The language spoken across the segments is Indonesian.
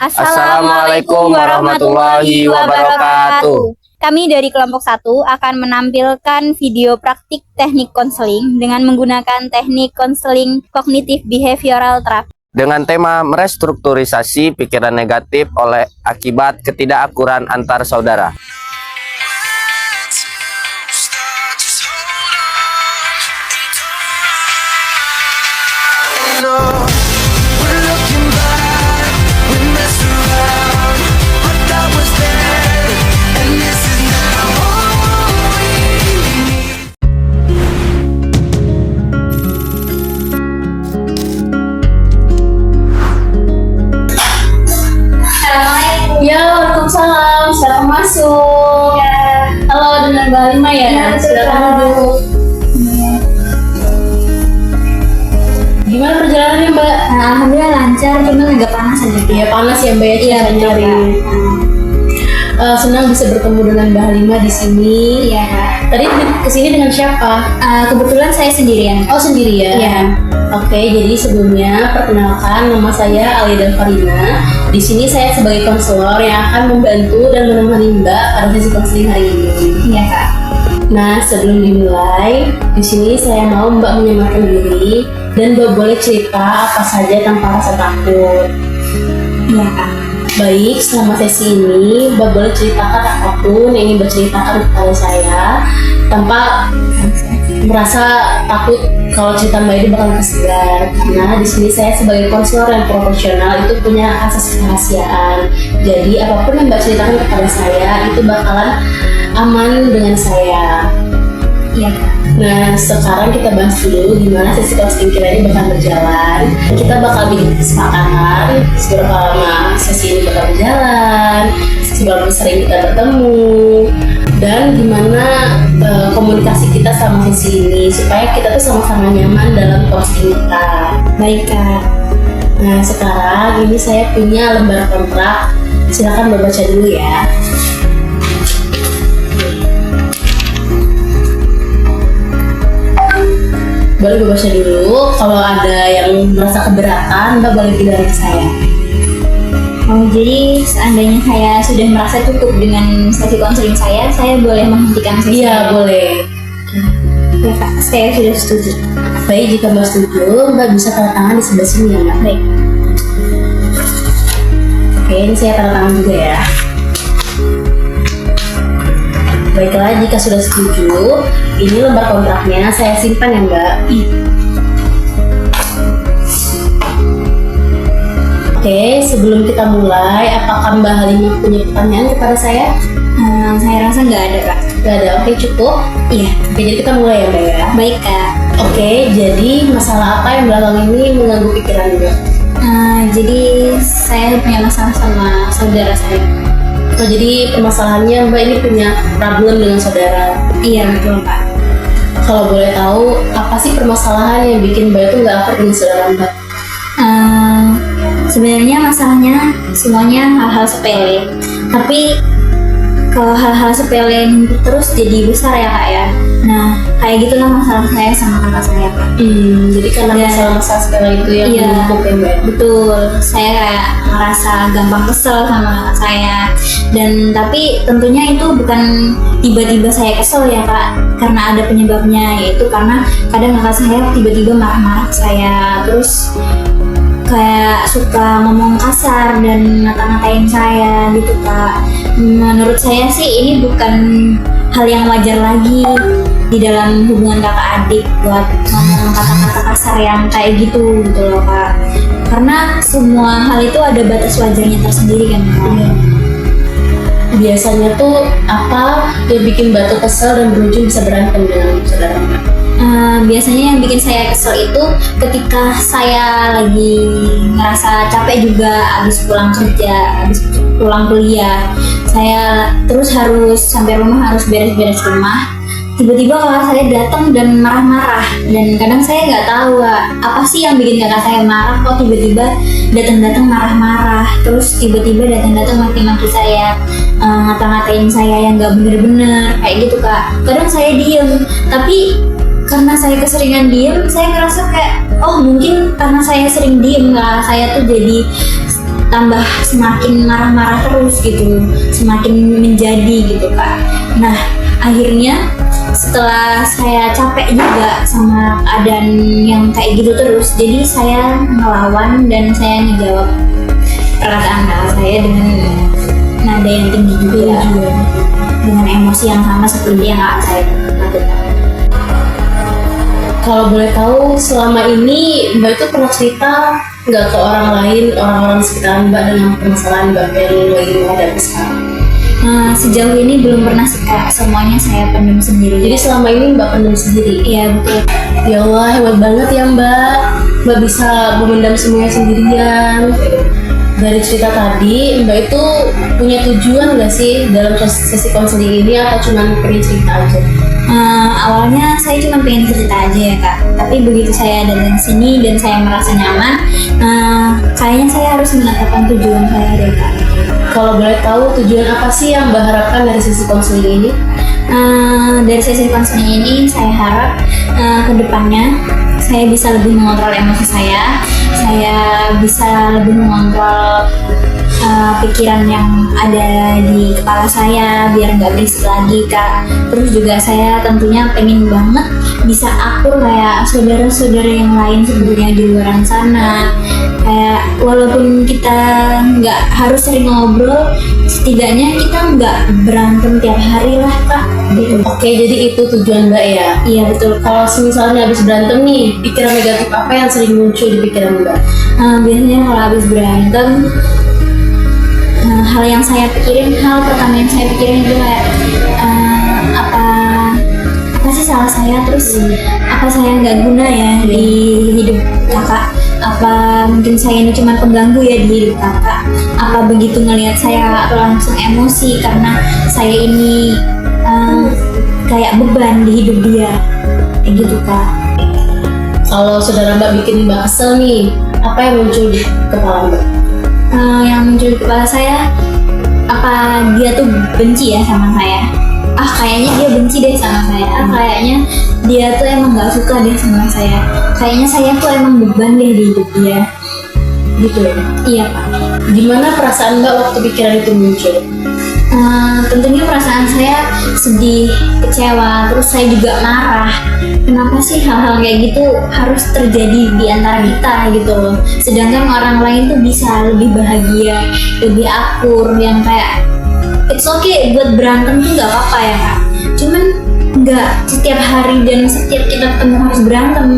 Assalamualaikum warahmatullahi wabarakatuh. Kami dari kelompok 1 akan menampilkan video praktik teknik konseling dengan menggunakan teknik konseling kognitif behavioral terapi. Dengan tema merestrukturisasi pikiran negatif oleh akibat ketidakakuran antar saudara. Ya, waalaikumsalam. Silakan masuk. Ya. Halo, dengan Mbak Halima ya? Ya, Silakan duduk. Gimana perjalanannya, Mbak? Nah, alhamdulillah lancar, cuma agak panas aja. Ya, panas ya, Mbak. Iya, betul, Senang bisa bertemu dengan Mbak Halima di sini. Iya. Tadi kesini dengan siapa? Kebetulan saya sendirian. Oh, sendirian? Iya. Oke, jadi sebelumnya perkenalkan, nama saya Alia Farina. Di sini saya sebagai konselor yang akan membantu dan menemani Mbak pada sesi konseling hari ini. Iya, Kak. Nah, sebelum dimulai, di sini saya mau Mbak menyamarkan diri dan Mbak boleh cerita apa saja tanpa rasa takut. Iya, Kak. Baik, selama sesi ini Mbak boleh ceritakan apapun yang ingin Mbak ceritakan kepada saya tanpa merasa takut kalau cerita Mbak itu bakal kesebar, karena di sini saya sebagai konselor yang profesional itu punya asas kerahasiaan. Jadi apapun yang Mbak ceritakan kepada saya itu bakalan aman dengan saya. Iya, Kak. Nah, sekarang kita bahas dulu gimana sesi coaching kita ini bakal berjalan. Kita bakal bikin kesepakatan seberapa lama sesi ini bakal berjalan, seberapa sering kita bertemu, dan gimana komunikasi kita sama sesi ini supaya kita tuh sama-sama nyaman dalam coaching kita. Baik, Kak. Nah, sekarang ini saya punya lembar kontrak. Silakan baca dulu ya. Boleh baca dulu. Kalau ada yang merasa keberatan, Mbak boleh bilang ke saya. Oh, jadi seandainya saya sudah merasa cukup dengan sesi konseling saya boleh menghentikan sesi. Iya, boleh. Ya, Kak. Saya sudah setuju. Baik, jika Mbak setuju, Mbak bisa tanda tangan di sebelah sini ya, Mbak. Baik. Oke, ini saya tanda tangan juga ya. Baiklah, jika sudah setuju, ini lembar kontraknya saya simpan ya, Mbak. Oke, sebelum kita mulai, apakah Mbak Halima punya pertanyaan kepada saya? Saya rasa nggak ada, Kak. Nggak ada, oke cukup. Iya. Oke, jadi kita mulai ya, Mbak ya. Baik, Kak. Oke, jadi masalah apa yang belakang ini mengganggu pikiran Mbak? Jadi saya punya masalah sama saudara saya. Oh, jadi permasalahannya Mbak ini punya problem dengan saudara? Iya, betul, Pak. Kalau boleh tahu, apa sih permasalahan yang bikin Mbak itu nggak akur dengan saudara Mbak? Sebenarnya masalahnya semuanya hal-hal sepele. Tapi kalau hal-hal sepele numpuk terus jadi besar ya, Kak ya. Nah, kayak gitulah masalah saya sama kakak saya, Kak. Jadi karena masalah-masalah sepele itu yang menumpuk ya, Mbak? Betul. Saya kayak ngerasa gampang kesel sama kakak saya. Dan tapi tentunya itu bukan tiba-tiba saya kesel ya, Kak. Karena ada penyebabnya, yaitu karena kadang kakak saya tiba-tiba marah-marah ke saya. Terus kayak suka ngomong kasar dan ngata-ngatain saya gitu, Kak. Menurut saya sih ini bukan hal yang wajar lagi di dalam hubungan kakak adik buat ngomong kata-kata kasar yang kayak gitu loh, Kak. Karena semua hal itu ada batas wajarnya tersendiri kan, Kak. Biasanya tuh apa yang bikin Mbak tuh kesel dan berujung bisa berantem dengan saudara Mbak? Biasanya yang bikin saya kesel itu ketika saya lagi ngerasa capek juga abis pulang kerja, abis pulang kuliah, saya terus harus sampai rumah harus beres-beres rumah. Tiba-tiba kakak saya datang dan marah-marah, dan kadang saya nggak tahu apa sih yang bikin kakak saya marah, kok tiba-tiba datang-datang marah-marah, terus tiba-tiba datang-datang maki-maki saya, ngata-ngatain saya yang nggak bener-bener kayak gitu, Kak. Kadang saya diem, tapi karena saya keseringan diem, saya ngerasa kayak, oh mungkin karena saya sering diem lah, saya tuh jadi tambah semakin marah-marah terus gitu, semakin menjadi gitu Kak. Nah akhirnya setelah saya capek juga sama keadaan yang kayak gitu terus, jadi saya melawan dan saya ngejawab perkataan kakak saya dengan nada yang tinggi juga, dengan emosi yang sama seperti yang kakak saya lakukan. Kalau boleh tahu, selama ini Mbak itu pernah cerita nggak ke orang lain, orang-orang sekitar Mbak dengan permasalahan Mbak yang lagi menghadapi sekarang? Sejauh ini belum pernah sih Kak, semuanya saya pendam sendiri. Jadi selama ini Mbak pendam sendiri? Iya betul. Ya Allah, hebat banget ya Mbak. Mbak bisa memendam semuanya sendirian. Dari cerita tadi, Mbak itu punya tujuan nggak sih dalam sesi konseling ini, atau cuma pengen cerita aja? Awalnya saya cuma pengen cerita aja ya Kak, tapi begitu saya datang sini dan saya merasa nyaman, kayaknya saya harus menetapkan tujuan saya deh Kak. Kalau boleh tahu, tujuan apa sih yang Mbak harapkan dari sesi konseling ini? Dari sesi konseling ini saya harap ke depannya saya bisa lebih mengontrol emosi saya bisa lebih mengontrol pikiran yang ada di kepala saya biar nggak berisik lagi Kak. Terus juga saya tentunya pengen banget bisa akur kayak saudara-saudara yang lain sebetulnya di luar sana. Kayak walaupun kita nggak harus sering ngobrol, setidaknya kita nggak berantem tiap hari lah Kak. Gitu. Oke, jadi itu tujuan Mbak ya? Iya betul. Kalau misalnya habis berantem nih, pikiran negatif apa yang sering muncul di pikiran Mbak? Biasanya kalau habis berantem, hal yang saya pikirin, hal pertama yang saya pikirin itu kayak apa sih salah saya, terus apa saya nggak guna ya di hidup kakak, apa mungkin saya ini cuma pengganggu ya di hidup kakak, apa begitu ngelihat saya langsung emosi karena saya ini kayak beban di hidup dia, kayak gitu Kak. Kalau saudara Mbak bikin Mbak kesel nih, apa yang muncul di kepala Mbak? Yang muncul di kepala saya, apa dia tuh benci ya sama saya, kayaknya dia benci deh sama saya, kayaknya dia tuh emang gak suka deh sama saya, kayaknya saya tuh emang beban deh di hidup dia, gitu ya. Iya Pak. Gimana perasaan Mbak waktu pikiran itu muncul? Tentunya perasaan saya sedih, kecewa, terus saya juga marah. Kenapa sih hal-hal kayak gitu harus terjadi di antara kita gitu loh. Sedangkan orang lain tuh bisa lebih bahagia, lebih akur, yang kayak it's okay buat berantem tuh nggak apa-apa ya Kak. Cuman nggak setiap hari dan setiap kita ketemu harus berantem.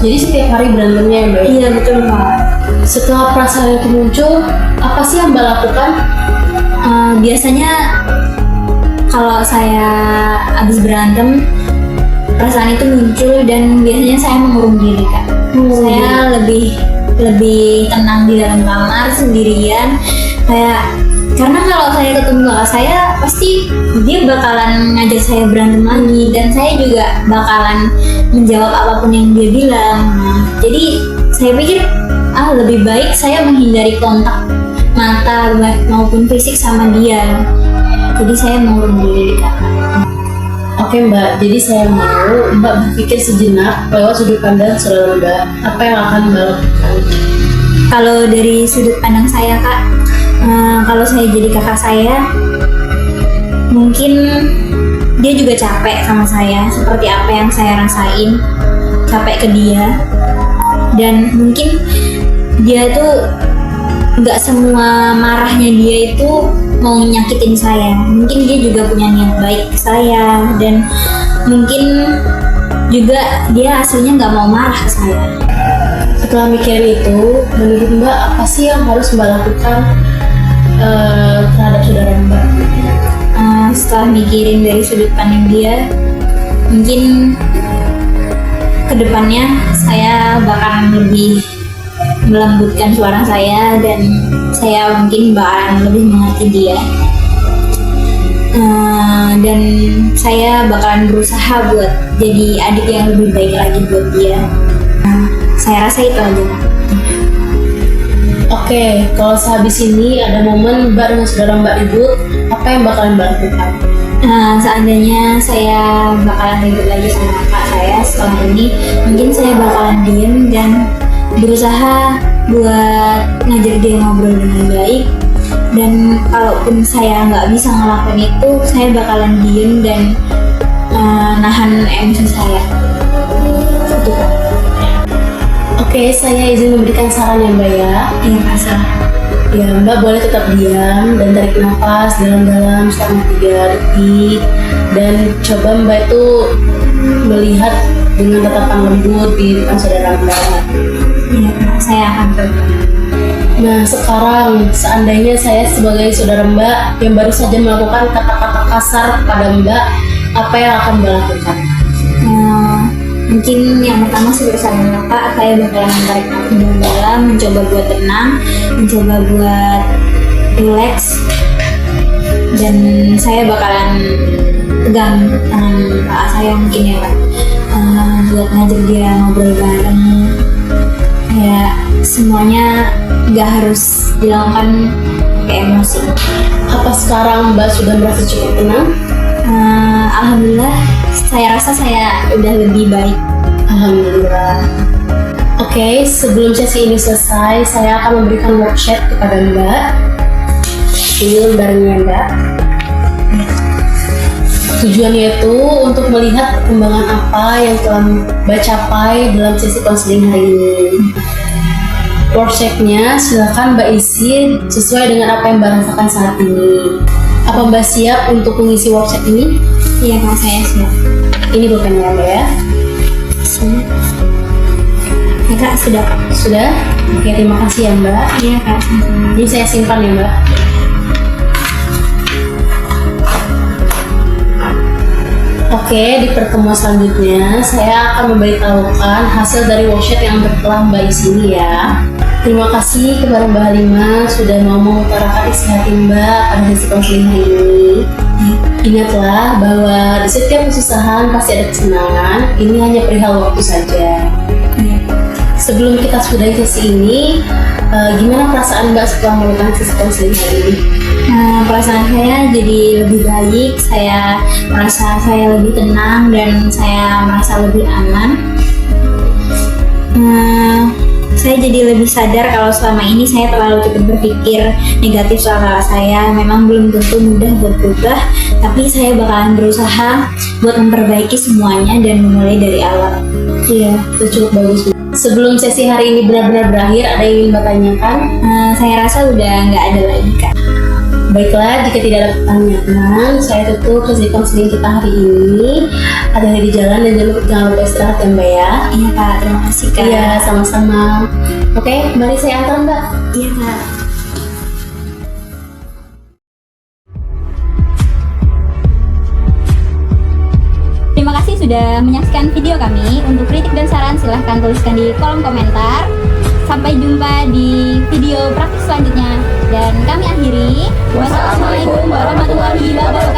Jadi setiap hari berantemnya ya Mbak? Iya betul Pak. Setelah perasaan itu muncul, apa sih yang Mbak lakukan? Biasanya kalau saya habis berantem, perasaan itu muncul dan biasanya saya mengurung diri Kak. Saya lebih tenang di dalam kamar sendirian, kayak karena kalau saya ketemu kakak saya pasti dia bakalan ngajak saya berantem lagi dan saya juga bakalan menjawab apapun yang dia bilang. Jadi saya pikir lebih baik saya menghindari kontak mata maupun fisik sama dia. Jadi saya mengurung diri Kak. Oke Mbak, jadi saya mau Mbak berpikir sejenak lewat sudut pandang saudara Mbak. Apa yang akan Mbak lakukan? Kalau dari sudut pandang saya Kak, kalau saya jadi kakak saya, mungkin dia juga capek sama saya seperti apa yang saya rasain, capek ke dia, dan mungkin dia tuh nggak semua marahnya dia itu mau nyakitin saya. Mungkin dia juga punya niat baik ke saya, dan mungkin juga dia aslinya nggak mau marah ke saya. Setelah mikirin itu, menurut Mbak apa sih yang harus Mbak lakukan terhadap saudara Mbak? Setelah mikirin dari sudut pandang dia, mungkin kedepannya saya bakalan lebih melembutkan suara saya dan saya mungkin bakalan lebih mengerti dia, dan saya bakalan berusaha buat jadi adik yang lebih baik lagi buat dia. Saya rasa itu aja. Oke, kalau sehabis ini ada momen Mbak dengan saudara Mbak ribut, apa yang bakalan Mbak lakukan? Seandainya saya bakalan ribut lagi sama kakak saya setelah ini, mungkin saya bakalan diem dan berusaha buat ngajar dia ngobrol dengan baik. Dan kalaupun saya nggak bisa ngelakuin itu, saya bakalan diem dan nahan emosi saya. Itu Kak. Oke, saya izin memberikan saran ya Mbak ya. Iya Kak, salah. Ya, Mbak boleh tetap diam dan tarik nafas dalam-dalam selama 3 detik. Dan coba Mbak itu melihat dengan tatapan lembut di depan saudara Mbak. Iya Kak, saya akan coba. Nah, sekarang seandainya saya sebagai saudara Mbak yang baru saja melakukan kata-kata kasar kepada Mbak, apa yang akan Mbak lakukan? Mungkin yang pertama seperti saran Kak, saya bakalan menarik nafas dalam-dalam, mencoba buat tenang, mencoba buat relax, dan saya bakalan pegang tangan Kak saya mungkin ya Kak, buat ngajak dia ngobrol bareng. Ya, semuanya nggak harus dilakukan pakai emosi. Apa sekarang Mbak sudah merasa cukup tenang? Alhamdulillah, saya rasa saya udah lebih baik. Alhamdulillah. Oke, sebelum sesi ini selesai, saya akan memberikan worksheet kepada Mbak. Ini lembarnya Mbak. Tujuannya itu untuk melihat perkembangan apa yang telah Mbak capai dalam sesi konseling hari ini. Worksheetnya silakan Mbak isi sesuai dengan apa yang Mbak rasakan saat ini. Apa Mbak siap untuk mengisi worksheet ini? Iya Kak, saya siap. Ini bukannya Mbak ya? Siap. Ya Kak, sudah. Sudah? Oke, terima kasih ya Mbak. Iya Kak. Ini saya simpan ya Mbak. Oke, di pertemuan selanjutnya saya akan memberitahukan hasil dari worksheet yang telah Mbak isi ini ya. Terima kasih kepada Mbak Halimah sudah mau mengutarakan isi hati Mbak pada sesi konseling hari ini. Ingatlah bahwa di setiap kesusahan pasti ada kesenangan. Ini hanya perihal waktu saja. Sebelum kita sudahi sesi ini, gimana perasaan Mbak setelah melakukan sesi konseling hari ini? Perasaan saya jadi lebih baik. Saya merasa saya lebih tenang dan saya merasa lebih aman. Saya jadi lebih sadar kalau selama ini saya terlalu cepat berpikir negatif soal kakak saya. Memang belum tentu mudah buat berubah, tapi saya bakalan berusaha buat memperbaiki semuanya dan memulai dari awal. Iya, itu cukup bagus. Sebelum sesi hari ini benar-benar berakhir, ada yang ingin Mbak tanyakan? Saya rasa udah nggak ada lagi Kak. Baiklah, jika tidak ada pertanyaan, saya tutup sesi konseling kita hari ini. Hati-hati di jalan dan jangan lupa istirahat ya Mbak ya. Iya Kak, terima kasih Kak. Iya, sama-sama. Oke, mari saya antar Mbak. Iya Kak. Terima kasih sudah menyaksikan video kami. Untuk kritik dan saran silahkan tuliskan di kolom komentar. Sampai jumpa di video praktis selanjutnya. Dan kami akhiri. Wassalamualaikum warahmatullahi wabarakatuh.